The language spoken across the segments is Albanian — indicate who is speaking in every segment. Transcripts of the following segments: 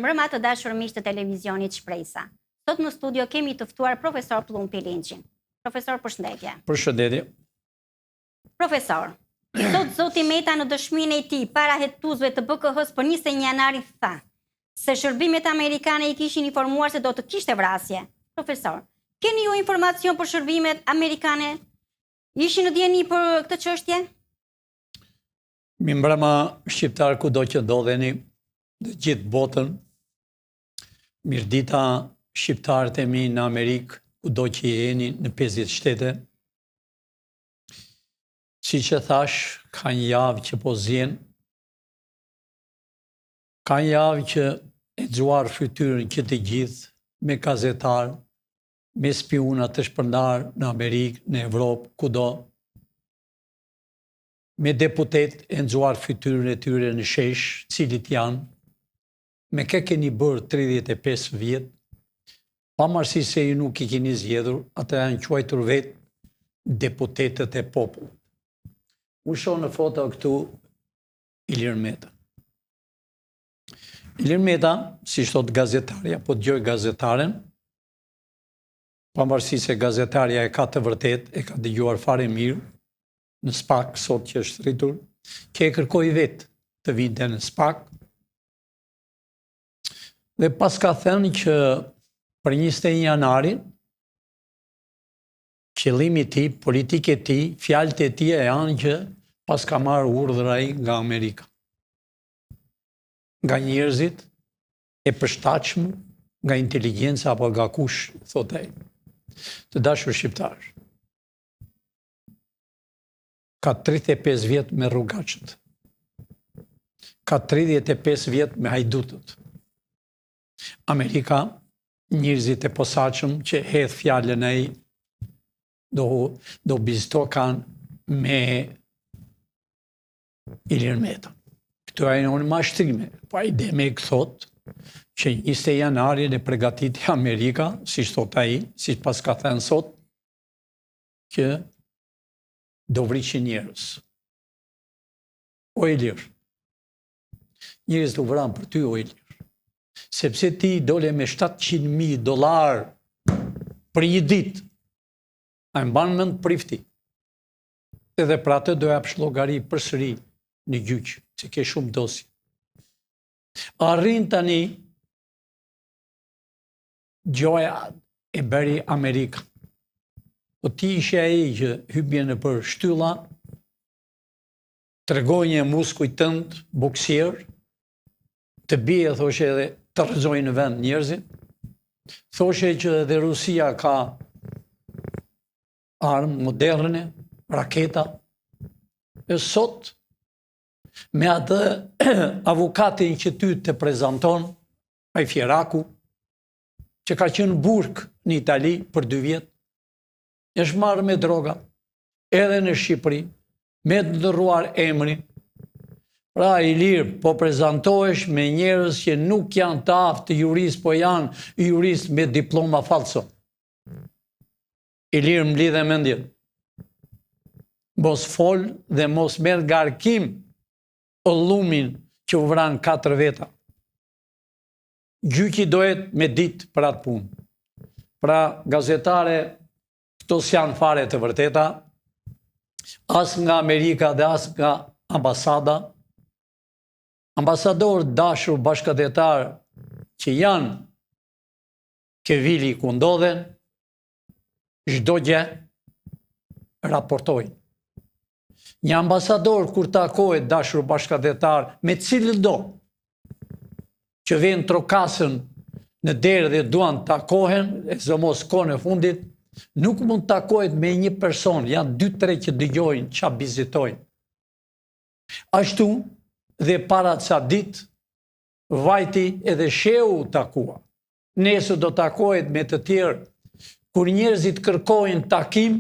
Speaker 1: Mirëmbrëma të dashur miq të televizionit Shpresa. Sot në studio kemi të ftuar profesor Plumpi Linçin. Profesor, përshëndetje.
Speaker 2: Përshëndetje.
Speaker 1: Profesor, sot zoti Meta në dëshminë e tij para hetuesve të BKH-s për 21 janarin tha se shërbimet amerikane i kishin informuar se do të kishte vrasje. Profesor, keni ju informacion për shërbimet amerikane? Ishin në dieni për këtë çështje?
Speaker 2: Mirëmbrëma shqiptar kudo që ndodheni në gjithë botën. Mirëdita shqiptarët e mi në Amerikë, kudo që jeni në 50 shtete. Si që thash, ka një javë që po zjen, ka një javë që e gjuar fytyrën këtë gjithë me gazetarë, me spiuna të shpërndar në Amerikë, në Evropë, kudo, me deputet e nëgjuar fytyrën e tyre në shesh, cilit janë, me ke keni bërë 35 vjetë, pa marësi se ju nuk i keni zgjedhur, ata janë quajtur vetë deputetet e popullit. U shoh në foto këtu Ilir Meta. Ilir Meta, si thot gazetarja, po dëgjoj gazetaren, pa marësi se gazetarja e ka të vërtet, e ka dëgjuar fare mirë, në SPAK, sot që është rritur, që e kërkoj vetë të vinte në SPAK, dhe pas ka thënë që për 21 janarin, qëllimi ti, politike ti, fjalët e ti e janë që pas ka marrë urdhër ai nga Amerika. Nga njerëzit e përshtatshëm, nga inteligjenca apo nga kush, thot ai. Të dashur shqiptarë, ka 35 vjet me rrugaqët, ka 35 vjet me hajdutët. Amerika, njerëzit e posaçëm që hedh fjalën ai, do bizto kanë me Ilir Meta. Këtu a janë mashtrime, po ai deme e këthot që 20 janarin e përgatiti Amerika, si thot ai, si pas ka thënë sot, që do vriqin njerëz. O Ilir, njerëz do vranë për ty, o Ilir, sepse ti dole me $700.000 për një ditë, a mban mend prifti. Edhe për atë do jap llogari përsëri në gjyq, që ke shumë dosje. Arrin tani gjoja e bëri Amerika. Po ti ishe ai që hybje në për shtylla, tregoj një muskuj tënd, boksier, të bie, thoshe, edhe të rrëzoj në vend njerëzit, thoshe që edhe Rusia ka armë moderne, raketa, e sot, me atë avokatin që ty të prezanton, ai Fieraku, që ka qenë burg në Itali për 2 vjet, është marrë me droga, edhe në Shqipëri, me të ndërruar emrin. Pra, Ilir, po prezantohesh me njerëz që nuk janë të aftë jurist, po janë jurist me diploma falso. Ilir, më lidhe mendjen. Mos fol dhe mos merr ngarkim ullumin që u vran 4 veta. Gjyqi dohet me ditë për atë punë. Pra, gazetare, këto s'janë fare të vërteta, as nga Amerika dhe as nga ambasada. Ambasador dashur bashkëdetar që janë ke vili ku ndodhen, çdo gjë raportojnë. Një ambasador kur takohet dashur bashkëdetar me cilën do, që vjen trokasën në derë dhe duan takohen, e zëmos kohën e fundit, nuk mund takohet me një person, janë 2-3 që dëgjojnë ç'a vizitojnë. Ashtu dhe para ca ditë, vajti edhe sheu takua. Nesër do takohet me të tjerë. Kur njerëzit kërkojnë takim,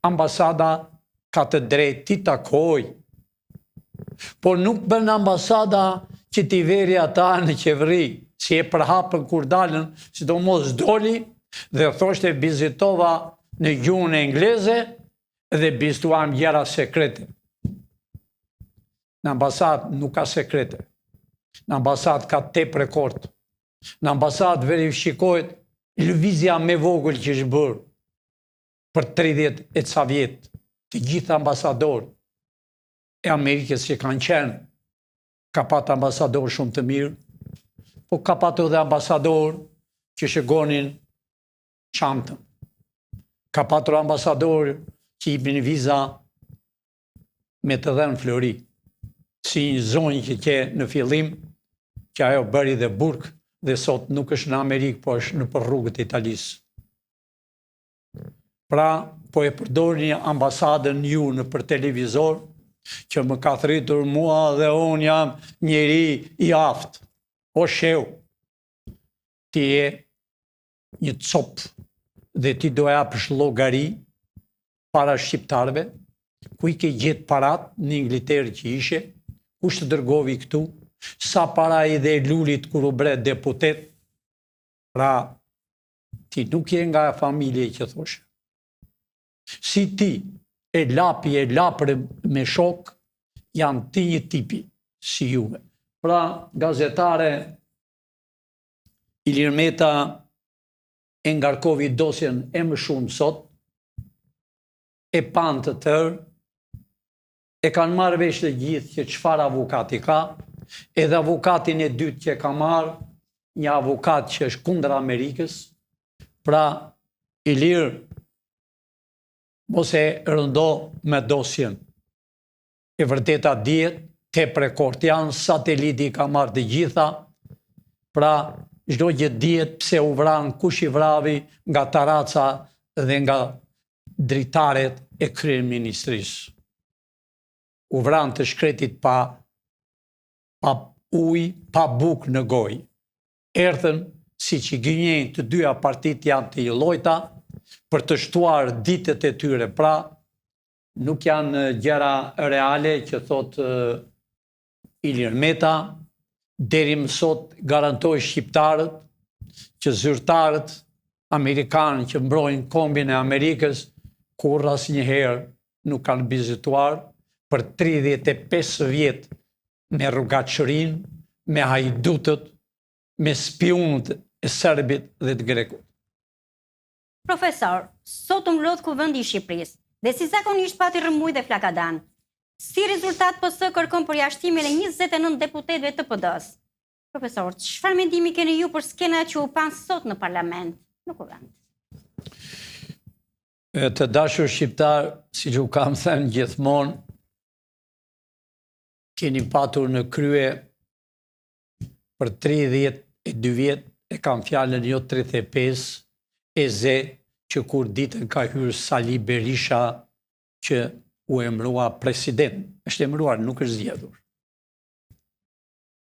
Speaker 2: ambasada ka të drejtë ti takoj. Por nuk bën ambasada që t'i veri ata në qeveri, si e përhapën kur dalën, sidomos doli dhe thoshte vizitova në gjuhën e angleze dhe biztuam gjëra sekrete. Në ambasadë nuk ka sekrete. Në ambasadë ka tepër rekord. Në ambasadë verifikohet lëvizja me vogël që është bërë për 30 e ca vjetë, të gjithë ambasadorë e Amerikës që kanë qenë, ka patë ambasadorë shumë të mirë, po ka patë edhe ambasadorë që shëgonin çantën. Ka patur ambasadorë që i bin viza me të dhenë flori, si një zonjë që ke në fillim, që ajo bëri dhe burk, dhe sot nuk është në Amerikë, po është në për rrugët e Italisë. Pra, po e përdor një ambasadën ju në për televizor, që më ka thritur mua dhe unë jam njeri i aftë. O sheu, ti je një copë dhe ti do japësh llogari para shqiptarëve, ku i ke gjetë parat në Ingliterë që ishe, kush të dërgovi këtu, sa para i dhe Lulit kur u bre deputet, pra ti nuk je nga familje që thoshe. Si ti e lapre me shok, janë ti një tipi si juve. Pra, gazetare Ilir Meta e ngarkovi dosjen e më shumë sot, e pan të tërë, e kanë marrë vesh të gjithë që çfarë avukati ka, edhe avokatin e dytë që ka marrë, një avokat që është kundër Amerikës, pra Ilir mos e rëndo me dosjen. E vërteta dihet, te prekort janë, sateliti ka marrë të gjitha, pra çdo gjë dihet pse u vran, kush i vravi nga Taraca dhe nga dritaret e kryeministrisë. U vran të shkretit pa ujë, pa bukë në gojë. Erdhën si që gënjejnë të dyja partit janë të llojta për të shtuar ditët e tyre. Pra, nuk janë gjëra reale që thot Ilir Meta, deri më sot garantoj shqiptarët që zyrtarët amerikanë që mbrojnë kombin e Amerikës kur asnjëherë nuk kanë vizituar për 35 vjet me rrugatshërinë, me hajdutët, me spionët e serbit dhe të grekut.
Speaker 1: Profesor, sot u mblodh Kuvendi i Shqipërisë dhe si zakonisht pati rrëmuj dhe flakadan. Si rezultat PS kërkon përjashtimin e 29 deputetëve të PD-s. Profesor, çfarë mendimi keni ju për skena që u pan sot në parlament, në Kuvend?
Speaker 2: Të dashur shqiptar, siç u kam thënë gjithmonë, keni patur në krye për 32 vjet, e kam fjalën jo 35, e ze që kur ditën ka hyrë Sali Berisha që u emërua president. Është emëruar, nuk është zgjedhur.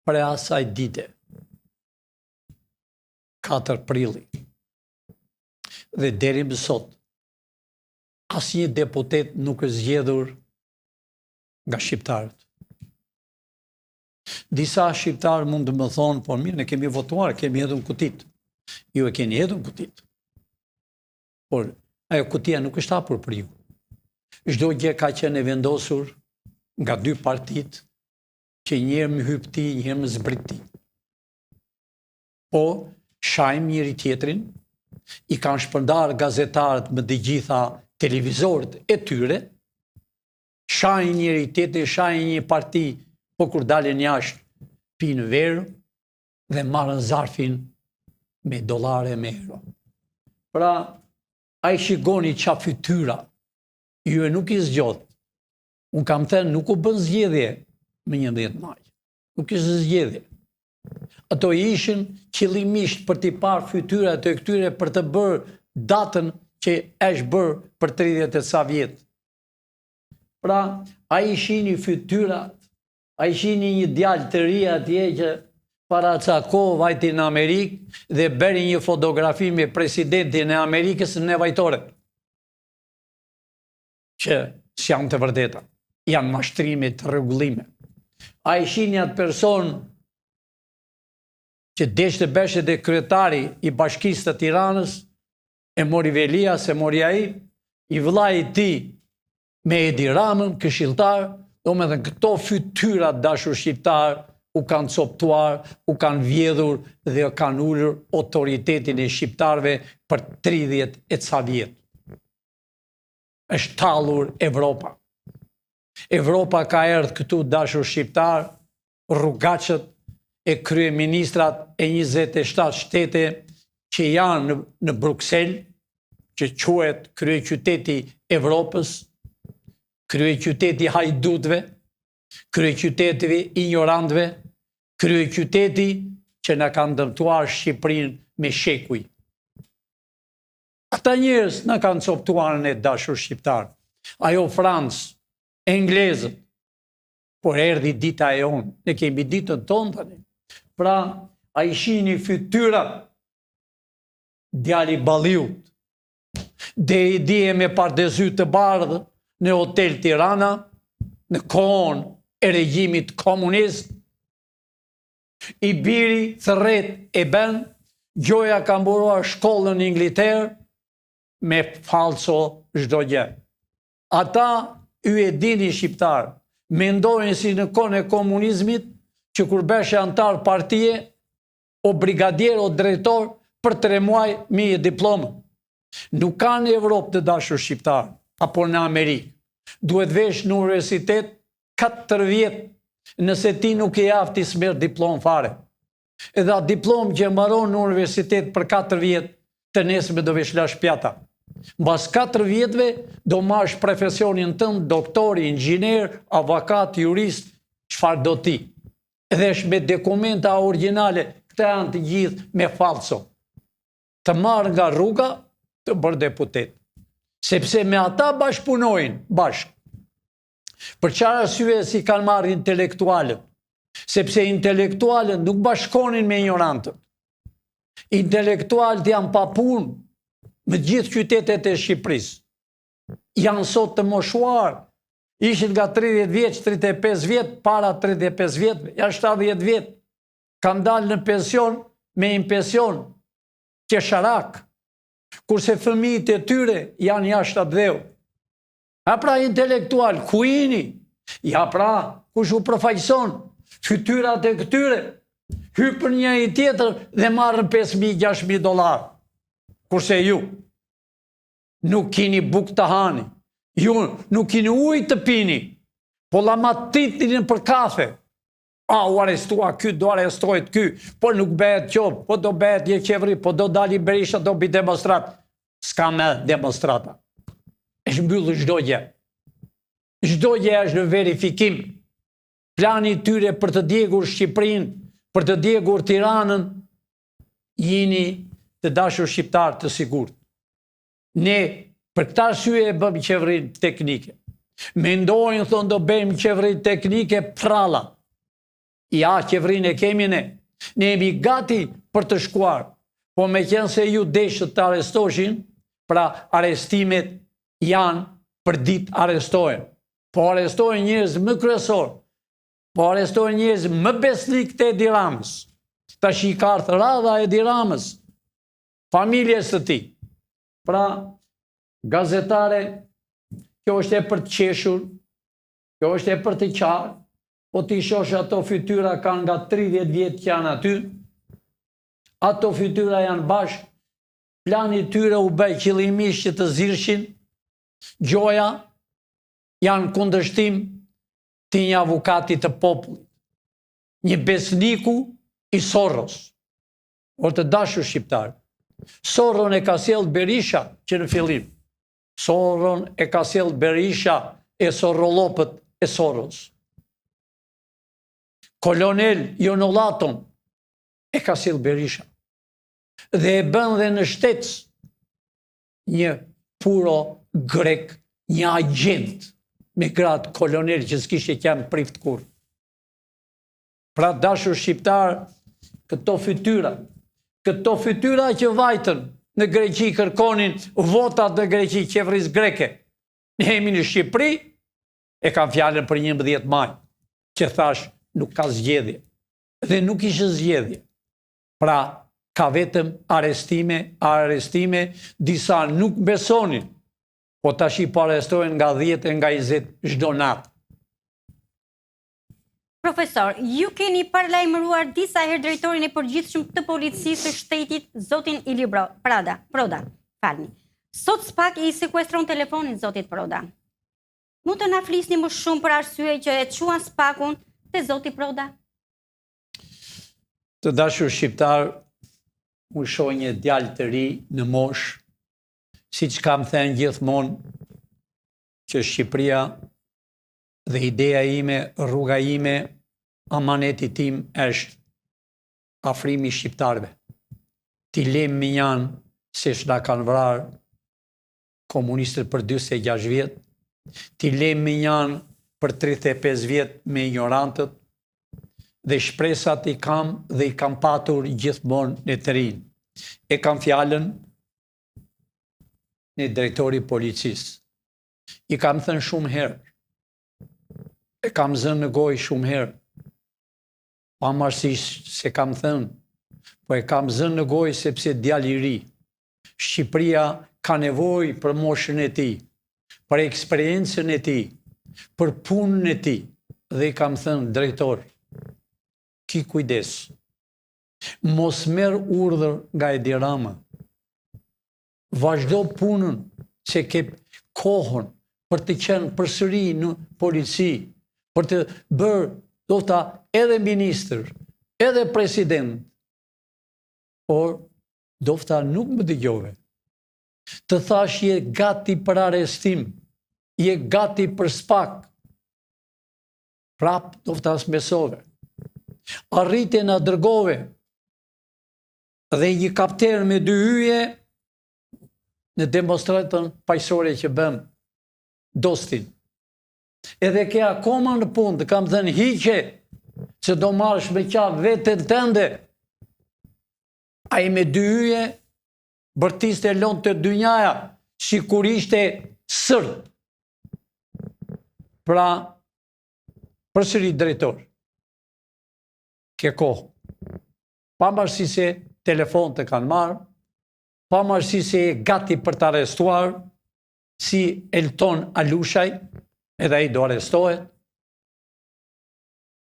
Speaker 2: Për asaj dite, 4 prilli, dhe deri më sot, asnjë deputet nuk është zgjedhur nga shqiptarët. Disa shqiptarë mund të më thonë, po mirë, ne kemi votuar, kemi hedhur kutit. Ju e keni hedhur kutit. Por ajo kutia nuk është hapur për ju. Çdo gjë ka qenë e vendosur nga 2 partit që njëherë më hyp ti, njëherë më zbrit ti. Po shajm njëri tjetrin, i kanë shpërndar gazetarët me të gjitha televizorët e tyre, shajnë njëri tjetrin, shajnë një parti, po kur dalin jashtë, pinë verë dhe marrën zarfin me dollare, me euro. Pra, a i shikoni qa fytyra, ju e nuk i zgjodh. Unë kam thënë, nuk u bën zgjedhje me 11 maj. Nuk ishte zgjedhje. Ato ishin qëllimisht për t'i parë fytyrat e këtyre për të bërë datën që është bërë për 30 e ca vjet. Pra, a i shini fytyrat, a i shini një djalë të ri atje që para ca kohë vajti në Amerikë dhe bëri një fotografi me presidentin e Amerikës në nevajtore. Që s'janë të vërteta, janë mashtrime të rregullime. A i shini atë person që deshte beshe dhe kryetari i Bashkisë të Tiranës, e mori Velia, se mori ai, i vllai i tij me Edi Ramën, këshilltar, do me dhe këto fytyrat dashur shqiptar u kanë coptuar, u kanë vjedhur dhe kanë ullur autoritetin e shqiptarve për 30 e ca vjet. Është tallur Evropa. Evropa ka erdhë këtu dashur shqiptar, rrugaqët e kryeministrat e 27 shtete që janë në Bruxelles, që quhet kryeqyteti Evropës, kryeqyteti hajdutëve, kryeqyteti ignorantëve, kryeqyteti që na kanë dëmtuar Shqipërinë me shekuj. Ata njerëz na kanë coptuar ne dashur shqiptar. Ajo Francë, englezët, por erdhi dita e onë, ne kemi ditën tonë tani. Pra, a i shihni fytyrat, djali Balliut, dhe i dije me pardezy të bardhë në Hotel Tirana, në kohën e regjimit komunist, i biri thërret e ben, gjoja ka mburuar shkollën në Ingilterë, me falso çdo gjë. Ata ju e dini shqiptar, mendojnë si në kohën e komunizmit që kur beshe antar partije, o brigadier o drejtor, për 3 muaj me diplomë. Nuk ka në Evropë të dashur shqiptar, apo në Amerikë. Duhet vesh në universitet 4 vjet, nëse ti nuk e jafti smerë diplomë fare. Edhe a diplomë që mbaron në universitet për 4 vjet, të nesme do vesh lash pjata. Mbas 4 vjetve do marrësh profesionin tënd, doktor, inxhinier, avokat, jurist, çfarë do ti. Edhe është me dokumenta origjinale, këta janë të gjithë me falso. Të marrë nga rruga, të bërë deputet. Sepse me ata bashkëpunojnë, bashkë. Për çfarë arsye si kanë marrë intelektualët? Sepse intelektualët nuk bashkonin me ignorantët. Intelektualët janë pa punë me gjithë qytetet e Shqipërisë. Janë sot të moshuar. Ishin nga 30 vjeç, 35 vjet, para 35 vjet, janë 70 vjet. Kanë dalë në pension me impension, qesharak. Kurse fëmijët e tyre janë jashtë atë dheu. A pra intelektual, ku jini? Ja pra, kush u përfaqëson? Fytyrat e këtyre hypën një i tjetër dhe marrën $5.000-6.000. Kurse ju nuk kini buk të hani, ju nuk kini ujë të pini, po la matitinin për kafe. A, u arestua ky, do arestohet ky, po nuk bëhet qovë, po do bëhet një qeveri, po do dali Berisha, do bi demonstrat. S'ka me demonstrata. Është mbyllë çdo gjë. Çdo gjë është në verifikim. Plani tyre për të djegur Shqipërinë, për të djegur Tiranën, jini të dashur shqiptar të sigurt. Ne për këtë arsye e bëm qeverinë teknike. Mendojnë, thonë, do bëjmë qeverinë teknike pralla. Ja, qeverinë e kemi ne. Ne jemi gati për të shkuar. Po me qenë se ju deshët të arestoshin, pra arestimet janë për ditë arestohen. Po arestohen njerëz më kryesor. Po arestohen njerëz më besnik të Edi Ramës. Tash i ka ardhur radha Edi Ramës, familjes së tij. Pra, gazetare, kjo është e për të qeshur, kjo është e për të qarë, po t'i shosh ato fytyra kanë nga 30 vjet që janë aty, ato fytyra janë bashkë, plani tyre u bëj qëllimisht që të zirshin, gjoja janë kundërshtim të një avukati të popullit, një besniku i Soros. O të dashur shqiptar, Soron e ka sjellë Berisha që në fillim. Soron e ka sjellë Berisha e sorrollopët e Soros. Kolonel Jonolaton e ka sjellë Berisha. Dhe e bën dhe në Shtec një puro grek, një agent me gradë kolonel që s'kishte qenë prift kur. Pra dashur shqiptar, këto fytyra që vajtën në Greqi kërkonin votat në Greqi qeverisë greke. Ne jemi në Shqipëri, e kam fjalën për 11 maj, që thash nuk ka zgjedhje. Dhe nuk ishte zgjedhje. Pra, ka vetëm arestime, disa nuk besonin, po tash i po arrestohen nga 10 e nga 20 çdo natë.
Speaker 1: Profesor, ju keni paralajmëruar disa herë drejtorin e përgjithshëm të policisë së shtetit, zotin Ili Proda. Falni. Sot SPAK i sekuestron telefonin zotit Proda. Mund të na flisni më shumë për arsye që e quan SPAK-un te zoti Proda?
Speaker 2: Të dashur shqiptar, u shoh një djalë të ri në moshë, siç kam thënë gjithmonë, që Shqipëria dhe ideja ime, rruga ime, amaneti tim është afrimi shqiptarëve. T'i lem minjan se shna kanë vrarë komunistët për 46 vjetë, t'i lem minjan për 35 vjetë me ignorantët, dhe shpresat i kam dhe i kam patur gjithmonë në të rinë. E kam fjalën në drejtori policisë. I kam thënë shumë herë, e kam zënë në gojë shumë herë, pavarësisht se kam thënë, po e kam zënë në gojë sepse djali i ri. Shqipëria ka nevojë për moshën e tij, për eksperiencën e tij, për punën e tij, dhe i kam thënë drejtor, ki kujdes. Mos merr urdhër nga Edi Rama. Vazhdo punën që ke kohën për të qenë përsëri në polici, për të bërë dofta edhe ministër, edhe president, por dofta nuk më dëgjove. Të thash je gati për arrestim, je gati për SPAK. Prap dofta smesove. Arrite na dërgove dhe një kapten me 2 hyje në demonstratën paqësore që bëm Dostin. Edhe ke akoma në punë, të kam thënë hiqe, se do marrësh me qafë vetën tënde. Ai me 2 hyje bërtiste lënë të dynjaja, si kur ishte sërt. Pra, përsëri drejtor. Ke kohë. Pavarësi se telefon të kanë marrë, pavarësi se e gati për të arrestuar, si Elton Alushaj, edhe ai do arrestohet,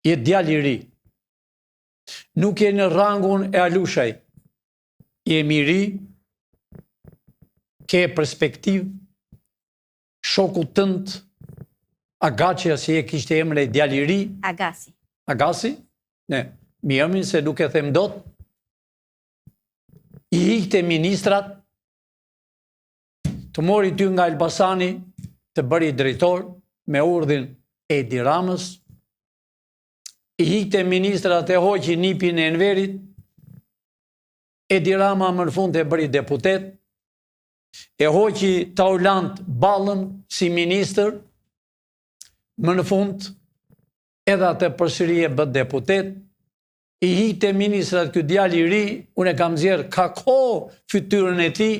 Speaker 2: je djalë i ri. Nuk je në rangun e Alushaj, je i ri, ke perspektivë, shoku tënd, Agaçi, si e kishte emrin e djalë i ri. Agasi? Ne, mi emrin se nuk e them dot. I hiqte ministrat, të mori ty nga Elbasani, të bëri drejtor, me urdhin e Edi Ramës, i hiqte ministrat e hoqi nipin e Enverit, Edi Rama më në fund e bëri deputet, e hoqi Taulant Ballën si ministër, më në fund edhe atë përsëri e bët deputet, i hiqte ministrat këtë djalë i ri, unë e kam nxjerrë ka kohë fytyrën e tij,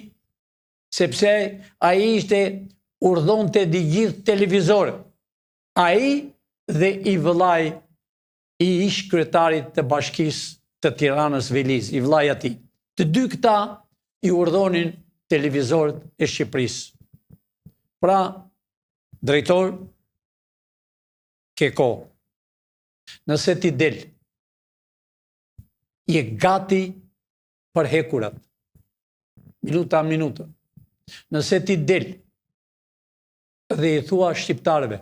Speaker 2: sepse ai ishte urdhonte di gjithë televizorët. Ai dhe i vëllai i ish kryetarit të bashkisë të Tiranës Veliz, i vëllai ati. Të dy këta i urdhonin televizorët e Shqipërisë. Pra, drejtor, ke kohë. Nëse ti del, je gati për hekurat. Minuta. Nëse ti del dhe i thua shqiptarëve,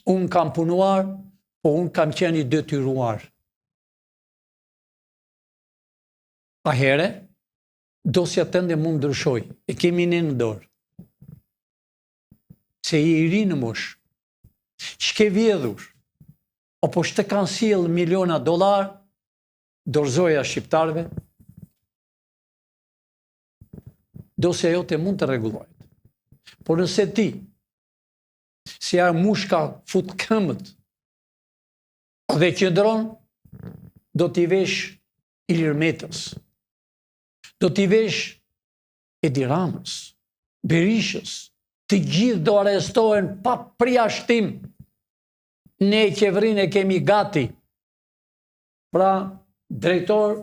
Speaker 2: unë kam punuar, po unë kam qenë i detyruar. Ahere, dosja tënde mund ndryshoj, e kemi ne në dorë. Se i ri në mosh, ç'ke vjedhur, apo shte kanë sjell miliona dollar, dorëzoja shqiptarëve, dosja jote mund të rregullohet. Por nëse ti, si a mushka fut këmbët, dhe qëndron, do t'i vesh Ilir Metës, do t'i vesh Edi Ramës, Berishës, të gjithë do arrestohen pa përjashtim. Ne qeverinë e kemi gati. Pra, drejtor,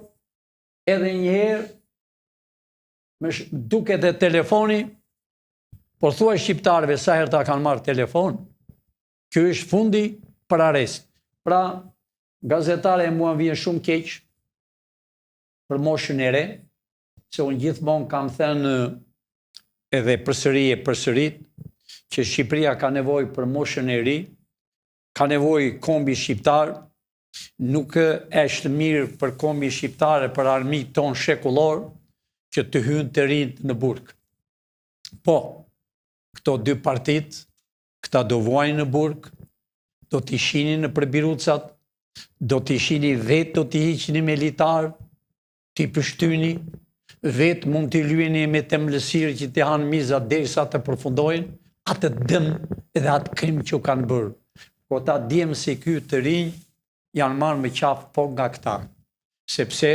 Speaker 2: edhe njëherë, me duket e telefoni, por thua shqiptarëve sa herë ta kanë marrë telefon, kjo është fundi për arrest. Pra, gazetare mua vjen shumë keq për moshën e re, se unë gjithmonë kam thënë edhe përsërit, që Shqipëria ka nevojë për moshën e ri, ka nevojë kombi shqiptar, nuk është mirë për kombi shqiptare, për armikët tonë shekullor, që të hynë të rinjt në burg. Po, këto dy partit, këta do vuajnë në burg, do t'i shini në përbirucat, do t'i shini vetë, do t'i hiqni me litar, t'i pështyni, vetë mund t'i lyeni me të mlësirë që t'i hanë mizat derisa të përfundojnë, atë dëm edhe atë krim që kanë bërë. Po ta djemë se ky të rinj janë marrë me qafë po nga këta. Sepse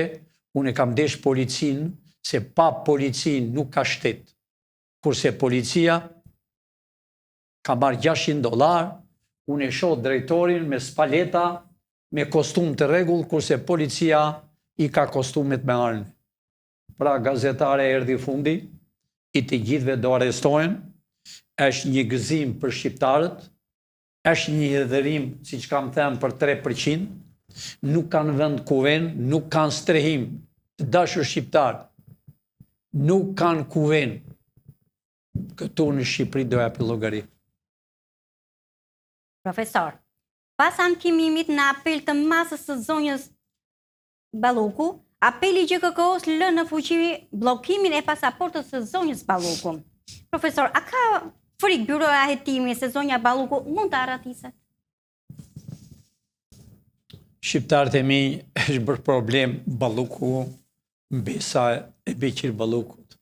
Speaker 2: unë e kam desh policinë, se pa policinë nuk ka shtet. Kurse policia ka marrë $600, unë e shoh drejtorin me spaleta, me kostum të rregull, kurse policia i ka kostumet me armë. Pra gazetare erdhi fundi, i të gjithve do arrestohen, është një gëzim për shqiptarët, është një hedhërim, si që kam thënë, për 3%, nuk kanë vend kuven, nuk kanë strehim të dashur shqiptar, nuk kanë kuven, këtu në Shqipëri do japë llogari.
Speaker 1: Profesor, pas ankimimit në apel të masës së zonjës Balluku, apeli GKK-s lë në fuqi bllokimin e pasaportës së zonjës Balluku. Profesor, a ka frikë byroja e hetimit se zonja Balluku mund të arratiset?
Speaker 2: Shqiptarët e mi është bërë problem Balluku mbesa e Beqir Ballukut.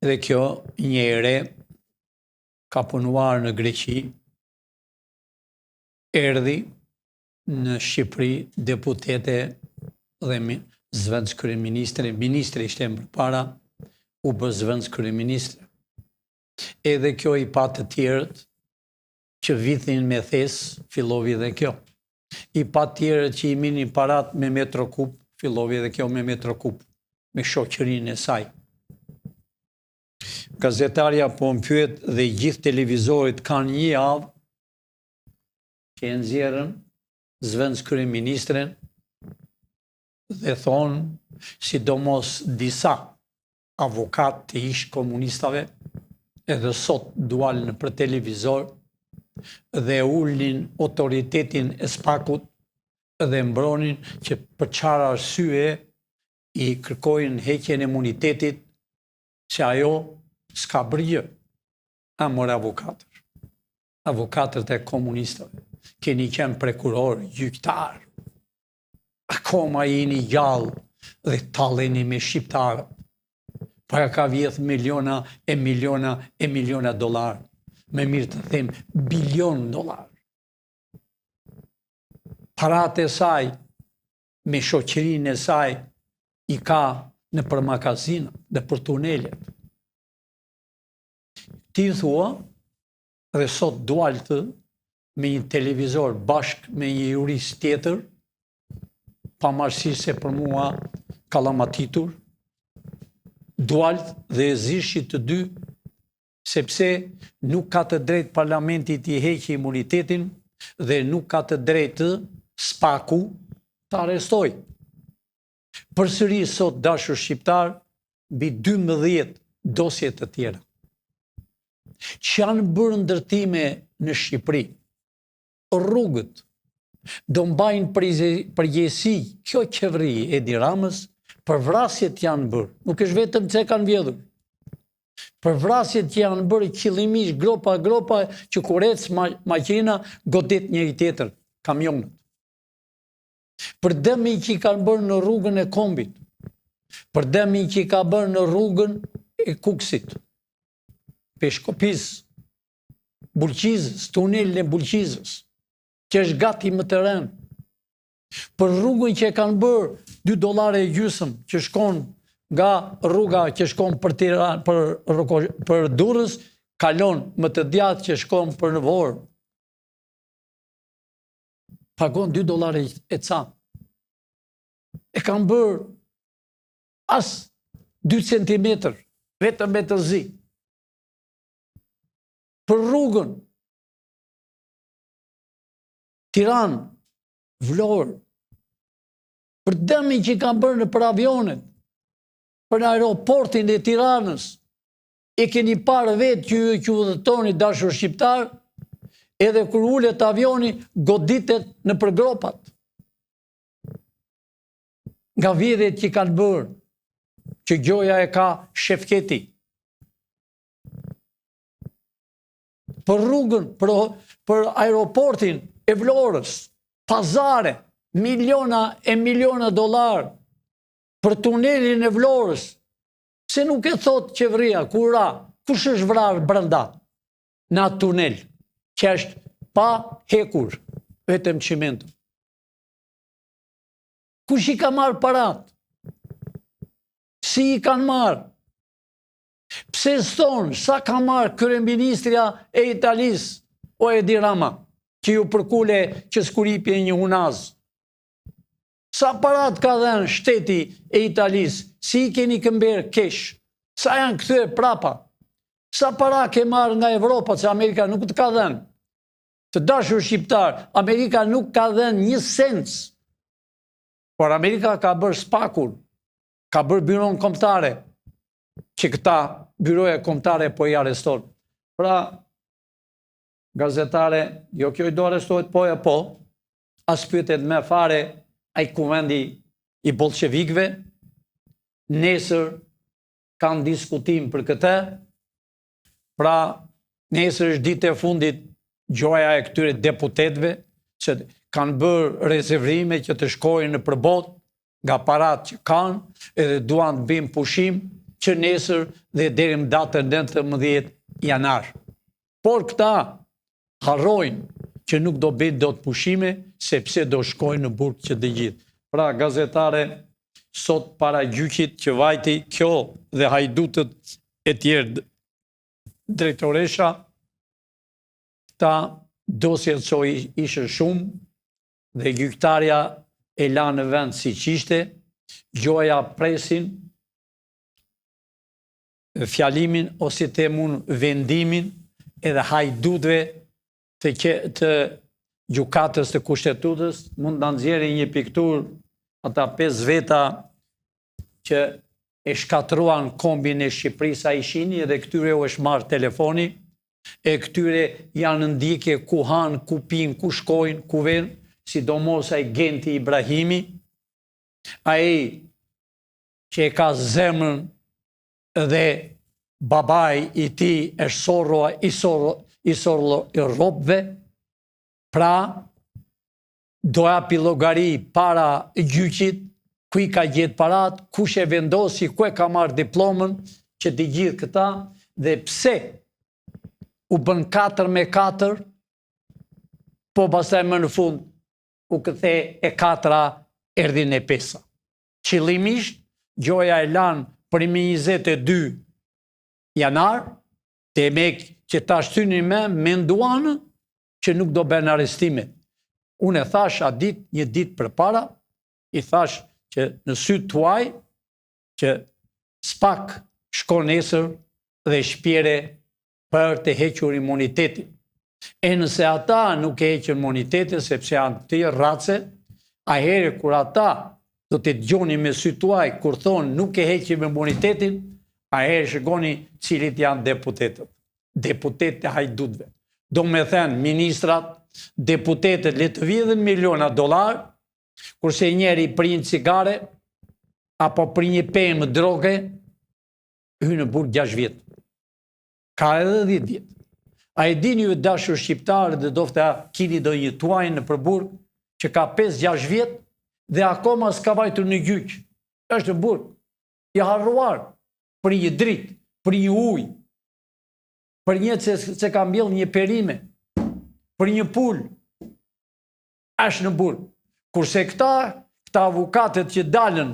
Speaker 2: Dhe kjo një ere ka punuar në Greqi, erdhi në Shqipëri deputete dhe zëvendës kryeministre, ministre ishte më përpara, u bë zëvendës kryeministre. Edhe kjo i pa të tjerët që vitin me thes, fillovi dhe kjo. I pa tjerët që i minin parat me Metrokup, fillovi dhe kjo me Metrokup, me shoqërinë e saj. Gazetarja po më pyet dhe gjithë televizorit kanë një javë që e nxjerrën zëvendës kryeministren dhe thonë, sidomos disa avokat të ish komunistave, edhe sot dualën për televizor dhe ulnin autoritetin e SPAK-ut dhe mbronin që për çfarë arsye i kërkojnë heqjen e imunitetit, që ajo s'ka bërë gjë. A mor avokatër. Avokatët e komunistave. Keni qenë prokuror, gjyqtar. Akoma jeni gjallë dhe talleni me shqiptarët. Para ka vjedh miliona e miliona e miliona dollar. Me mirë të them, bilion dollar. Paratë e saj, me shoqërinë e saj, i ka në për makazina dhe për tunelet. Ti thua, dhe sot dualtë me një televizor bashk me një jurist tjetër, pamarësisht se për mua kallamatitur, dualt dhe e zishit të dy, sepse nuk ka të drejt parlamentit i heqë imunitetin dhe nuk ka të drejtë SPAK-u të arrestoj. Përsëri sot dashur shqiptar, mbi 12 dosje të tjera. Që janë bërë ndërtime në Shqipëri, rrugët, do mbajnë përgjegjësi kjo qeveri e Edi Ramës, për vrasjet janë bërë, nuk është vetëm që kanë vjedhur. Për vrasjet që janë bërë qëllimisht gropa që kur ecë maqina godet njëri tjetër, kamionët. Për dëmi që i kanë bërë në rrugën e Kombit, për dëmi që i ka bërë në rrugën e Kuksit, Peshkopis, Bulqizës, tunelin e Bulqizës, që është gati më të rënë. Për rrugën që e kanë bërë $2.50 që shkon nga rruga që shkon për Durrës, kalon më të djathtë që shkon për në Vorë. Pagon $2 e ca. E kanë bërë as 2 centimetër, vetëm me të zi. Për rrugën Tiranë, Vlorë, për dëmin që kanë bërë në për avionet, për aeroportin e Tiranës, e keni parë vetë që ju që udhëtoni dashur shqiptar, edhe kur ullet avioni, goditet në përgropat. Nga vjedhjet që kanë bërë, që gjoja e ka Shefketi. Për rrugën, për aeroportin e Vlorës, pazare, miliona e miliona dollar, për tunelin e Vlorës, se nuk e thot qeveria, kura, kush është vrarë brenda në atë tunel, që është pa hekur, vetëm çimento. Kush i ka marrë parat? Si i kanë marrë? Pse s'thonë, sa ka marrë kryeministria e Italisë, o Edi Rama, që ju përkule që s'kuripje një hunaz? Sa parat ka dhenë shteti e Italisë, si i keni këmberë kesh? Sa janë këthyre prapa? Sa para ke marrë nga Evropa, që Amerika nuk të ka dhenë? Të dashur shqiptar, Amerika nuk ka dhenë një sens. Por Amerika ka bërë spakur, ka bërë byron kombëtare, që këta byroja kombëtare po i arreston. Pra, gazetare, jo kjo i do arrestohet po e po, as pyetet me fare ai kuvendi i bolshevikëve, nesër kanë diskutim për këtë, pra nesër është ditë e fundit gjoja e këtyre deputetëve, që kanë bërë rezervime që të shkojnë në përbot nga parat që kanë, edhe duan të bëjmë pushim që nesër dhe deri në datën 19 janar. Por këta harrojnë që nuk do bëjnë dot pushime, sepse do shkojnë në burg që të gjithë. Pra, gazetare, sot para gjyqit që vajti kjo dhe hajdutët e tjerë drejtoresha, ta dosjet që ishë shumë, dhe gjyktarja e la në vend si qishte, gjoja presin, fjalimin, ose të mund vendimin, edhe hajdutëve të gjukatës të kushtetutës, mund të nxjerrin një piktur ata 5 veta që e shkatruan kombin e Shqipërisë a ishini, edhe këtyre u është marrë telefoni, e këtyre janë ndjekje ku hanë, ku pinë, ku shkojnë, ku venë, sidomos ai Genti Ibrahimi, ai që e ka zemrën dhe babaj i ti është i sorro i robëve, pra do api llogari para gjyqit, ku i ka gjetë parat, kush e vendosi, ku e ka marrë diplomën, që të gjithë këta, dhe pse u bën 4-4, po pastaj më në fund u këthe e 4 erdhin e 5. Qëllimisht, gjoja e lanë për 22 janar, të emek që ta shtyni me menduanë që nuk do bën arrestime. Unë e thash një ditë për para, i thash që në sytë tuaj, që spak shko nesër dhe shpjere për të hequr imunitetin. E nëse ata nuk e heqën imunitetin, sepse janë të race, a herë kur ata do të dëgjoni me sytë tuaj, kur thonë nuk e heqim imunitetin, a herë shikoni cilit janë deputetët. Deputetët e hajdutëve. Do me thënë ministrat, deputetët le të vjedhin miliona dollar, kurse njeri për një cigare, apo për një pemë droge, hynë në burg 6 vjetë. Ka edhe 10 vjetë. A e dini ju dashur shqiptarë dhe dofta kini do një tuajnë në përburg, që ka 5-6 vjetë, dhe akoma s'ka vajtur në gjyq. Është në burg. I harruar për një dritë, për një ujë, për një që ka mbjell një perime, për një pul, është në burg. Kurse këta avukatët që dalën,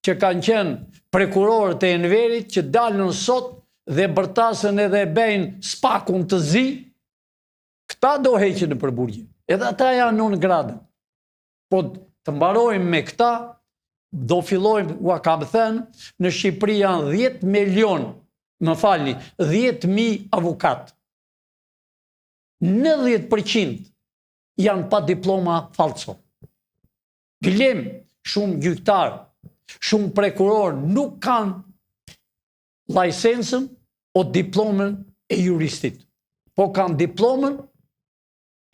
Speaker 2: që kanë qenë prekurorët e Enverit, që dalën sot dhe bërtasën edhe bejnë spakun të zi, këta do heqen në përburgje. Edhe ata janë në gradë. Po të mbarojmë me këta, do fillojmë, kam thënë, në Shqipëri janë 10 milion, më falni, 10.000 avukat. 90% janë pa diploma falso. Fillim, shumë gjyqtar, shumë prokuror nuk kanë lajsensën o diplomën e juristit, po kanë diplomën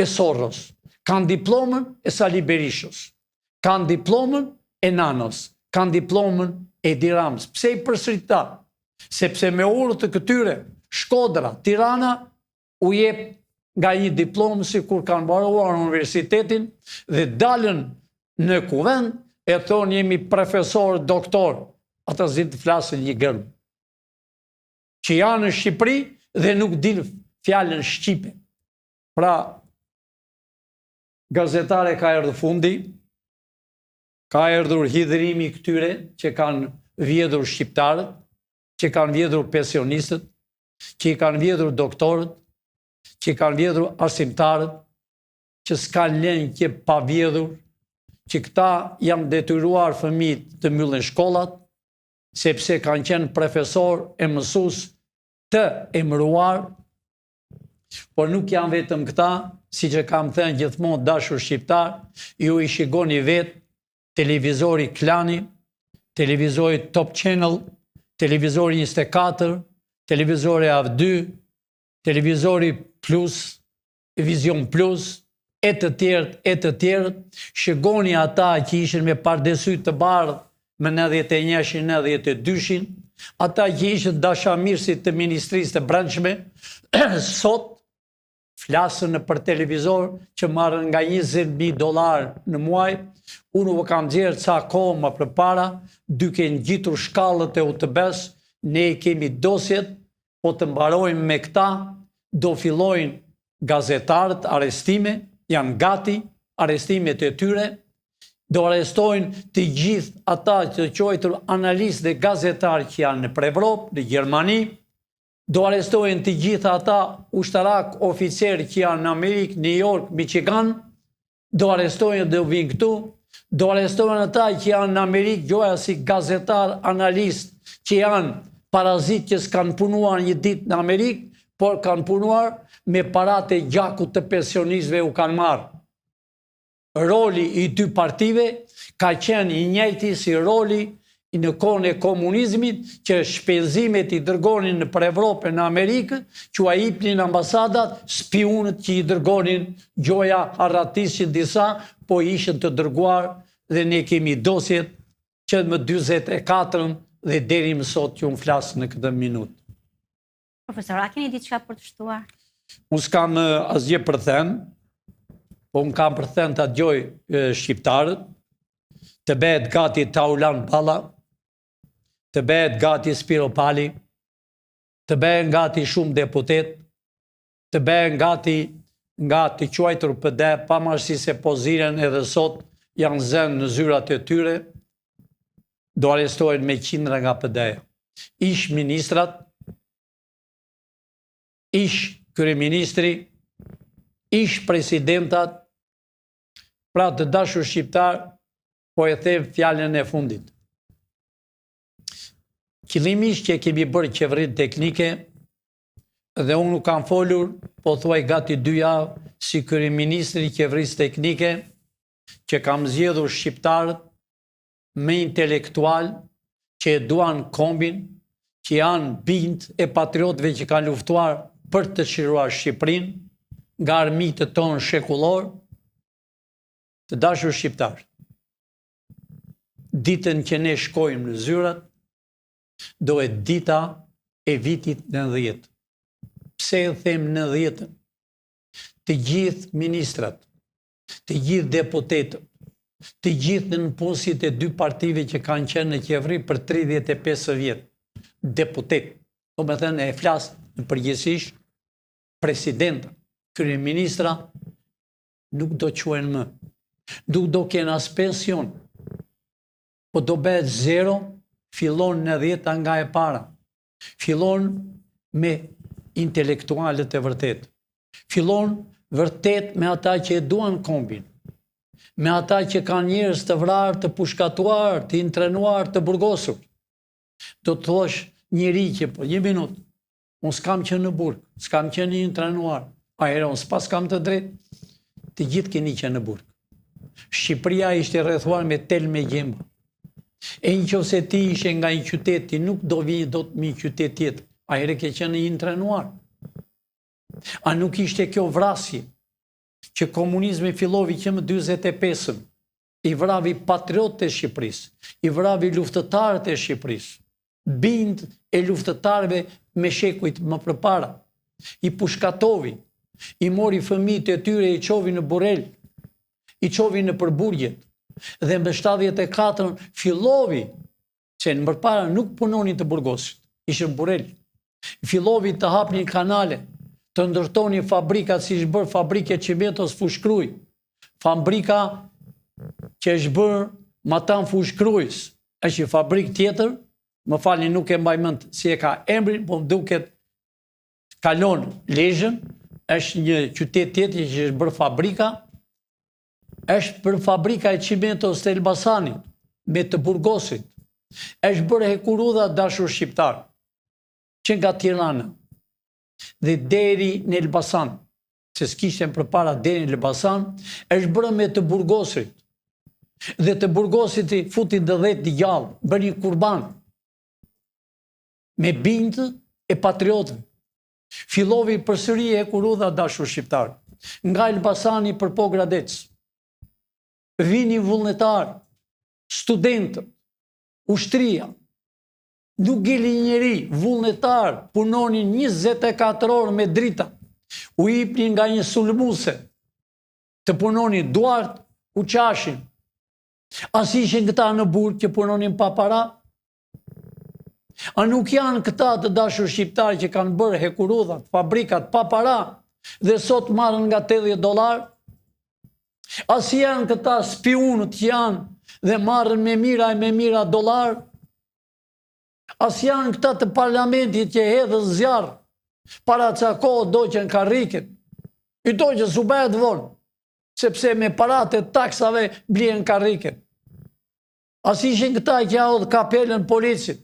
Speaker 2: e Soros, kanë diplomën e Sali Berishës, kanë diplomën e Nanos, kanë diplomën e Edi Ramës. Pse i përsërit ta? Sepse me orë të këtyre, Shkodra, Tirana, u jep nga një diplomë si kur kanë mbaruar universitetin dhe dalën në kuvend e thonë jemi profesor, doktor, ata zinë të flasën një gërmë, që janë në Shqipëri dhe nuk dinë fjallën Shqipe. Pra, gazetare ka erdhë fundi, ka erdhur hidhrimi këtyre që kanë vjedhur shqiptarët, që kanë vjedhur pensionistët, që i kanë vjedhur doktorët, që i kanë vjedhur arsimtarët, që s'kanë lënë që pa vjedhur, që këta janë detyruar fëmijët të mbyllin shkollat, sepse kanë qenë profesor e mësues të emëruar, por nuk janë vetëm këta, si që kam thënë gjithmonë dashur shqiptar, ju i shikoni vetë televizori Klani, televizori Top Channel, televizori 24, televizori AV2, televizori Plus, Vision Plus, e të tjerët, shikoni ata që ishin me pardesy të bardhë me 91-shin, 92-shin, ata që ishin dashamirësit të Ministrisë të Brendshme, sot flasën për televizor që marrën nga $20,000 në muaj. Unë u kam gjerë ca kohë më përpara, duke ngjitur shkallët e UTB-s, ne kemi dosjet, po të mbarojmë me këta, do fillojnë gazetarët, arestime, janë gati, arestimet e tyre, do arrestojnë të gjithë ata që quajtur analistë dhe gazetarë që janë në Evropë, në Gjermani, do arrestojnë të gjithë ata ushtarak oficerë që janë në Amerikë, New York, Michigan, do arrestojnë dhe vinë këtu, do arrestojnë ata që janë në Amerikë, gjoja si gazetar, analist, që janë parazit që s'kanë punuar një ditë në Amerikë, por kanë punuar me parate gjakut të pensionistëve u kanë marë. Roli i dy partive ka qenë i njëjti si roli në kohën e komunizmit, që shpenzimet i dërgonin për Evropë në Amerikë, që a ipnin ambasadat, spionët që i dërgonin, gjoja harratishin disa, po ishën të dërguar dhe ne kemi dosjet që më 24 dhe deri më sot që unë flasë në këtë minutë.
Speaker 1: Profesor, a keni diçka për të shtuar?
Speaker 2: Unë s'kam asgjë për thënë, po unë kam për thënë të gjoj shqiptarët, të bëhet gati Taulan Balla, të bëhet gati Spiro Pali, të bëhen gati shumë deputet, të bëhen gati nga të quajtur PD, pavarësisht se po ziren edhe sot janë zënë në zyrat e tyre, do arrestojnë me qindra nga PD-ja. Ish ministrat, ish kryeministri, ish presidentat, pra të dashur shqiptar, po e them fjalën e fundit. Qëllimisht që kemi bërë qeverinë teknike, dhe unë nuk kam folur, po thuaj gati 2 javë, si kryeministri i qeverisë teknike, që kam zgjedhur shqiptarët me intelektual, që e duan kombin, që janë bind e patriotëve që kanë luftuar për të çliruar Shqipërinë nga armiqtë tonë shekullor. Të dashur shqiptar, ditën që ne shkojmë në zyrat, do e dita e vitit 90. Pse e them 90? Të gjithë ministrat, të gjithë deputetët, të gjithë në punësit e 2 partive që kanë qenë në qeveri për 35 vjetë, deputet, do me thënë e flasë në përgjithësisht, presidenta, kryeministra, nuk do quhen më, nuk do kenë as pension, po do bëhet 0, fillon në 10 nga e para, fillon me intelektualet e vërtet, fillon vërtet me ata që e duan kombin, me ata që kanë njerëz të vrarë, të pushkatuar, të intrenuar, të burgosur. Do të thosh njëri që po 1 minutë, unë s'kam qenë në burg, s'kam qenë intrenuar, unë s'pas kam të drejtë, të gjithë keni që në burg. Shqipëria ishte rrethuar me tel me gjemba. E nëse ti ishe nga një qytet, ti nuk do vi do të një qytet tjetër. A ere ke qenë një trenuar. A nuk ishte kjo vrasje që komunizmi fillovi që më 45-ën, i vravi patriotët e Shqipërisë, i vravi luftëtarët e Shqipërisë, bind e luftëtarëve me shekujt më përpara, i pushkatovi, i mori fëmijët e tyre, i çovi në burrel, i çovi në përburgjet, dhe më 74 fillovi, që në përpara nuk punonin të burgosit, ishën burrel, fillovi të hapnin kanale, të ndërtoni fabrikat si është bërë fabrike Çimentos Fushkruj, fabrika që është bërë Matan Fushkrujs, është një fabrik tjetër, më falni nuk e mbaj mend si e ka emrin, po më duket kalon Lezhën, është një qytet tjetër që është bërë fabrika, është bërë fabrika e Çimentos të Elbasanit, me të burgosit, është bërë hekurudha dashur shqiptar, që nga Tirana, dhe deri në Elbasan, se s'kishten përpara deri në Elbasan, është bërë me të burgosit. Dhe të burgosit i futi 10 gjallë, bërë një kurban, me bindë e patriotëve. Fillovi përsëri e kurudha dashur shqiptar, nga Elbasani për Pogradec. Vini vullnetar, studentët, ushtria, nuk gili njeri, vullnetar, punonin 24 orë me drita, u ipni nga një sulmuse, të punonin duart, u qashin. As ishin këta në burg që punonin pa para? A nuk janë këta të dashur shqiptar që kanë bërë hekurudhat, fabrikat pa para, dhe sot marrën nga $80? As janë këta spionët që janë dhe marrën me mira dollar? As janë këta të parlamentit që hedhën zjarr, para ca kohë doqen karriket, i doqen su bëhet vonë, sepse me parat e taksave blien karriket. As ishin këta që ja hodh kapelën policit.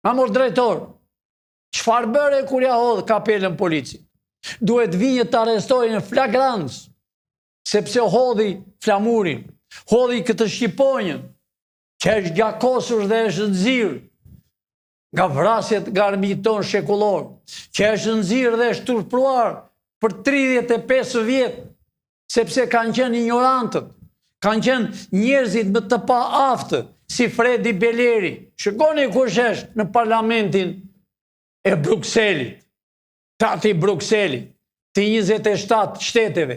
Speaker 2: Amor drejtor, çfarë bëre kur ja hodh kapelën policit? Duhet vinje të arrestojnë në flagrans, sepse hodhi flamurin, hodhi këtë shqiponjën, që është gjakosur dhe është nxirr nga vrasjet nga armiqtë tonë shekullor, që është nxirr dhe është turpruar për 35 vjet, sepse kanë qenë ignorantët, kanë qenë njerëzit më të pa aftë, si Fredi Beleri. Shikoni kush është në parlamentin e Brukselit, tati Brukselit, të 27 shteteve.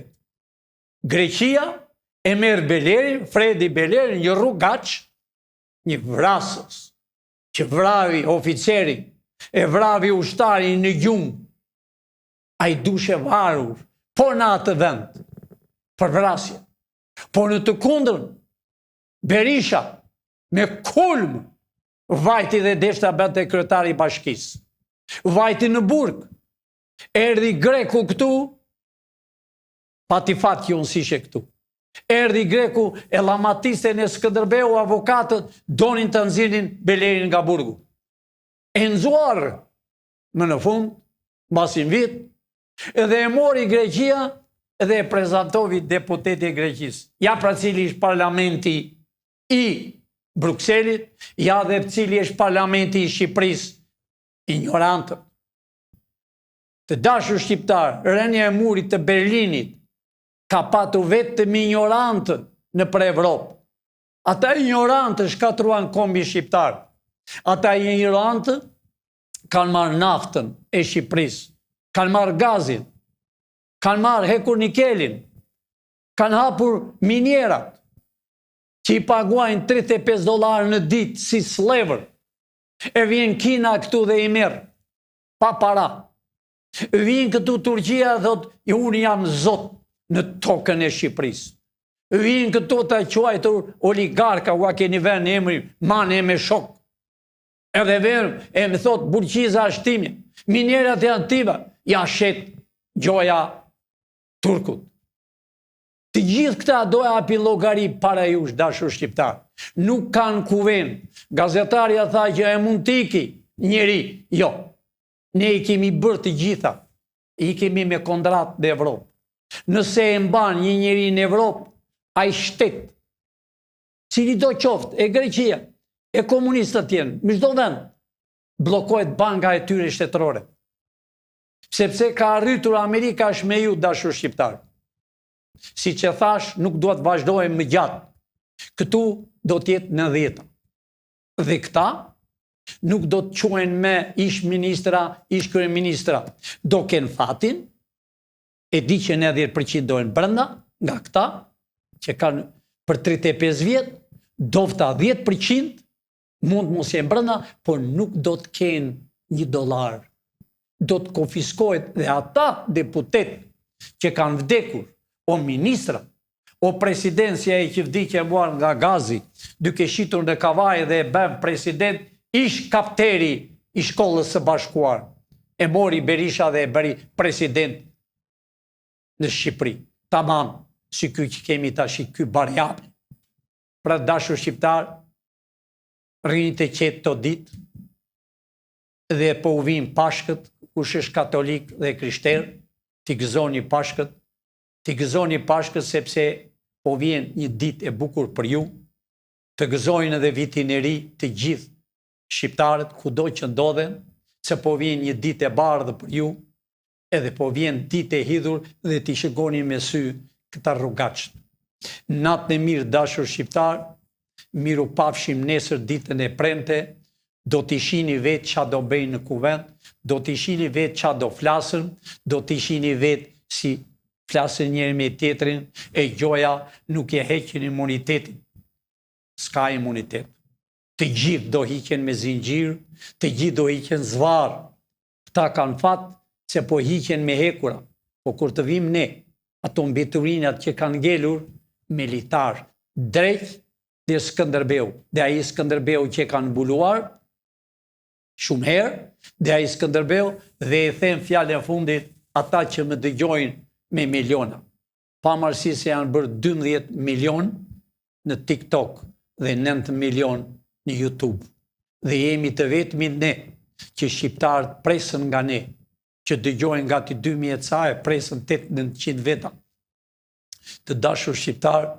Speaker 2: Greqia e merr Belerin, Fredi Beleri, një rrugaç, një vrasës, që vravi oficeri, e vravi ushtari në gjumë, a i dushe varur, po në atë vend, për vrasje. Po në të kundrën, Berisha, me kulm, vajti dhe deshta bënte kryetari i bashkisë. Vajti në burg, erdhi Greku këtu, pati fat që unë sishe këtu. Erdhi Greku e Llamatiste në Skënderbeu, avokatët donin të nxinin Belerin nga burgu. E nxuar më në fund, mbasin vit, edhe e mori Greqia edhe e prezantovi deputeti e Greqisë. Ja pra cili është parlamenti i Brukselit, ja dhe cili është parlamenti i Shqipërisë, ignorantët. Të dashur shqiptar, rënja e murit të Berlinit ka patur vetëm ignorantë në për Evropë. Ata ignorantë shkatruan kombi shqiptar. Ata ignorantë kanë marrë naftën e Shqipërisë, kanë marrë gazin, kanë marrë hekur nikelin, kanë hapur minierat, që i paguajnë $35 në ditë si slaver. E vjen Kina këtu dhe i merr pa para. Vjen këtu Turqia dhe thot, unë jam zot në tokën e Shqipërisë. Vjen këtu të quajtur oligarka, ua keni vënë emri, mane me shok. Edhe vjen e më thot burqiza ashtimi, minierat janë tiva, ja shet gjoja turkut. Të gjithë këta do e hapi llogari para jush, dashur shqiptar. Nuk kanë kuven. Gazetarja tha që e mund tiki njeri. Jo. Ne i kemi bërë të gjitha. I kemi me kontrat në Evropë. Nëse e mban një njeri në Evropë, ai shtet, cili do qoftë, e Greqia, e komunistët tjenë, në çdo vend, bllokohet banka e tyre shtetërore. Sepse ka arritur Amerika është me ju, dashur shqiptar. Si që thash, nuk do të vazhdojmë më gjatë. Këtu do t'jetë në 10. Dhe këta nuk do të quhen me ish ministra, ish kryeministra. Do kenë fatin, e di që në 10% dojnë brenda, nga këta, që kanë për 35 vjetë, dofta 10%, mund mos jenë brenda, por nuk do të kenë $1. Do të konfiskohet dhe ata deputet që kanë vdekur, o ministra, o presidencia e që vdikje muar nga gazi, duke shitur në kavaj dhe e bëm president, ish kapteri i shkollës së bashkuar. E mori Berisha dhe e bëri president në Shqipëri. Tamam, si ky që kemi tash, ky barjapi. Pra dashur shqiptar, rini të qetë të ditë, dhe po u vijnë Pashkët, kush është katolik dhe krishter, t'i gëzoni Pashkët, sepse po vjen një ditë e bukur për ju, të gëzojnë edhe vitin e ri të gjithë shqiptarët, kudo që ndodhen, se po vjen një ditë e bardhë për ju, edhe po vjen ditë e hidhur dhe t'i shikoni me sy këta rrugaçt. Natën e mirë, dashur shqiptar, miru pafshim nesër ditën e premte, do t'i shihni vetë qa do bëjnë në kuvend, do t'i shihni vetë qa do flasën, do t'i shihni vetë si flasën njëri me tjetrin, e gjoja nuk e heqin imunitetin. S'ka imunitet. Të gjithë do hiqen me zinxhir, të gjithë do hiqen zvarr. Këta kanë fat se po hiqen me hekura. Po kur të vim ne, ato mbeturinat që kanë ngelur, militar, drejt dhe Skënderbeu. Dhe ai Skënderbeu që kanë mbuluar shumë herë, dhe ai Skënderbeu, dhe e them fjalën e fundit ata që më dëgjojnë me miliona. Pavarësisht se janë bërë 12 milion në TikTok dhe 9 milion në YouTube. Dhe jemi të vetmi ne që shqiptarët presën nga ne, që dëgjojnë gati 2000 ca e presën 800 veta. Të dashur shqiptar,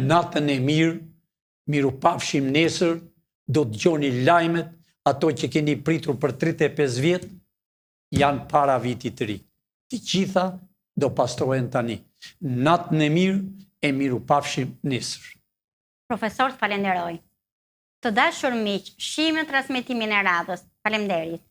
Speaker 2: natën e mirë, miru pafshim nesër, do të dëgjoni lajmet, ato që keni pritur për 35 vjetë, janë para vitit të ri. Të gjitha do pastrohen tani. Natën e mirë e miru pafshim nesër.
Speaker 1: Profesor, të falenderoj. Të dashur miq, shihemi në transmetimin e radhës. Faleminderit.